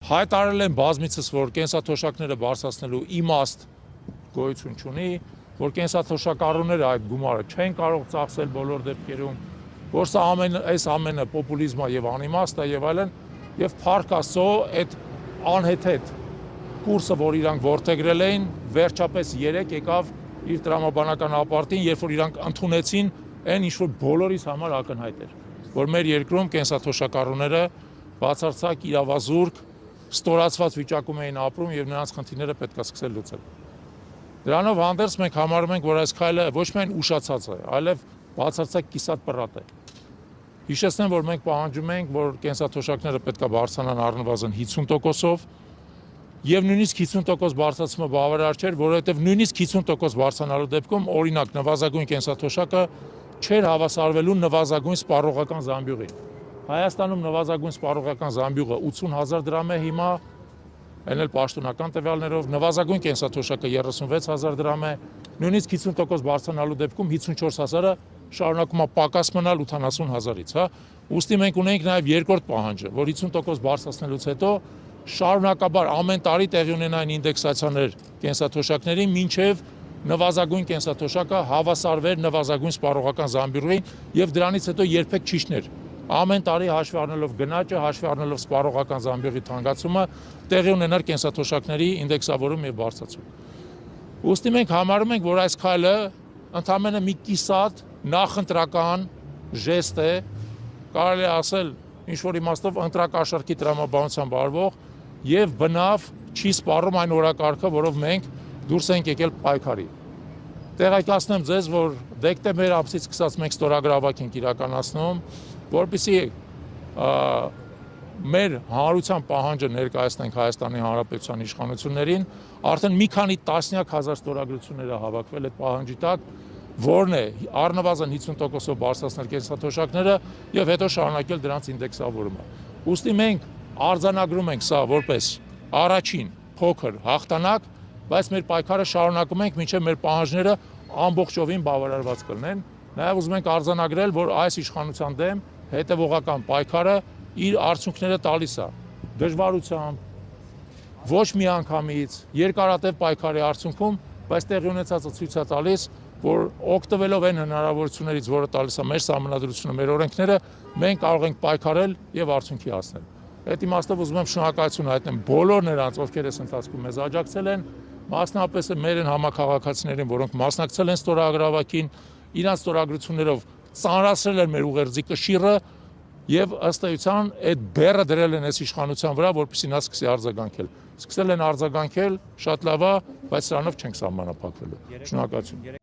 հայտարարել են բազմիցս, որ կենսաթոշակները բարձրացնելու իմաստ գոյություն չունի, որ կենսաթոշակառուները այդ գումարը չեն կարող ծախսել բոլոր դեպքերում, որ սա այս ամենը պոպուլիզմ է եւ անիմաստ է եւ այլն, եւ փառք Աստծո այդ անհեթեթ կուրսը, որ իրանք որդեգրել էին, վերջապես 3 եկավ իր տրամաբանական ապարտին, երբ որ իրանք ընդունեցին այն ինչ որ բոլորիս համար ակնհայտ էր, որ մեր երկրում կենսաթոշակառուները բացարձակ իրավազուրկ ստորացված վիճակում էին ապրում եւ նրանց խնդիրները պետք է սկսել լուծել։ Դրանով հանդերձ մենք համարում ենք, որ այս քայլը ոչ միայն ուշացած է, այլև բացարձակ կիսատ պռատ է։ Հիշեցնեմ, որ մենք պահանջում ենք, որ կենսաթոշակները պետք է բարձրանան առնվազն 50%-ով եւ նույնիսկ 50% բարձրացումը բավարար չէր, որովհետեւ նույնիսկ 50% բարձրանալու դեպքում օրինակ նվազագույն կենսաթոշակը չէր հավասարվելու նվազագույն սպառողական զամբյուղին։ Հայաստանում նվազագույն սպառողական զամբյուղը 80,000 դրամ է հիմա, այն էլ պաշտոնական տվյալներով, նվազագույն կենսաթոշակը 36,000 դրամ է, նույնիսկ 50% բարձրանալու դեպքում 54,000-ը շարունակում է պակաս մնալ 80,000-ից, հա։ Ուստի մենք ունենք նաև երկրորդ պահանջը, որ 50% բարձրացնելուց հետո շարունակաբար ամեն տարի տեղի ունենային ինդեքսացիաներ կենսաթոշակների, մինչև նվազագույն կենսաթոշակը հավասարվեր նվազագույն սպառողական զամբյուղին եւ դրանից հետո երբեք չիջներ։ Ամեն տարի հաշվի առնելով գնաճը, հաշվի առնելով սպառողական զամբյուղի թանկացումը, տեղի ունենար կենսաթոշակների ինդեքսավորում եւ բարձրացում։ Ուստի մենք համարում ենք, որ այս քայլը ընդամենը մի կիսատ նախընտրական ժեստ է, կարելի է ասել ինչ որ իմաստով ընտրակաշառքի տրամաբանությամբ արվող եւ բնավ չի սպառում այն օրակարգը, որով մենք դուրս ենք եկել պայքարի։ Տեղեկացնեմ ձեզ, որ դեկտեմբեր ամսից սկսած մենք ստորագրավակ ենք իրականացնում, որպեսզի մեր հանրության պահանջը ներկայացնենք Հայաստանի Հանրապետության իշխանություններին, արդեն մի քանի տասնյակ հազար ստորագրություններ հավաքվել այդ պահանջի տակ, որն է առնվազն 50%-ով բարձրացնել կենսաթոշակները եւ հետո շարունակել դրանց ինդեքսավորումը։ Ուստի մենք արձանագրում ենք սա որպես առաջին փոքր հաղթանակ, բայց մեր պայքարը շարունակում ենք, մինչև մեր պահանջները ամբողջովին բավարարված կլինեն։ Նաև ուզում ենք արձանագրել, որ այս իշխանության դեմ հետևողական պայքարը իր արդյունքները տալիս է դժվարությամբ, ոչ միանգամից, երկարատև պայքարի արդյունքում, բայց տեղի ունեցածը ցույց է տալիս, որ օգտվելով այն հնարավորություններից, որը տալիս է մեր սահմանադրությունը, մեր օրենքները, մենք կարող ենք պայքարել եւ արդյունքի հասնել։ Այդ իմաստով ուզում եմ շնորհակալություն հայտնել բոլոր նրանց, ովքեր այս ընթացքում մեզ աջակցել են, մասնապես մեր համաքաղաքացիներին, որոնք մասնակցել են ստորագրավակին, իրանց ստորագրություններով ծանրացրել են մեր ուղերձի կշիռը եւ ըստ էության այդ բեռը դրել են այս իշխանության վրա, որպեսզի նա սկսի արձագանքել։ Սկսել են արձագանքել, շատ լավ է, բայց սրանով չենք սահմանափակվելու։ Շնորհակալություն։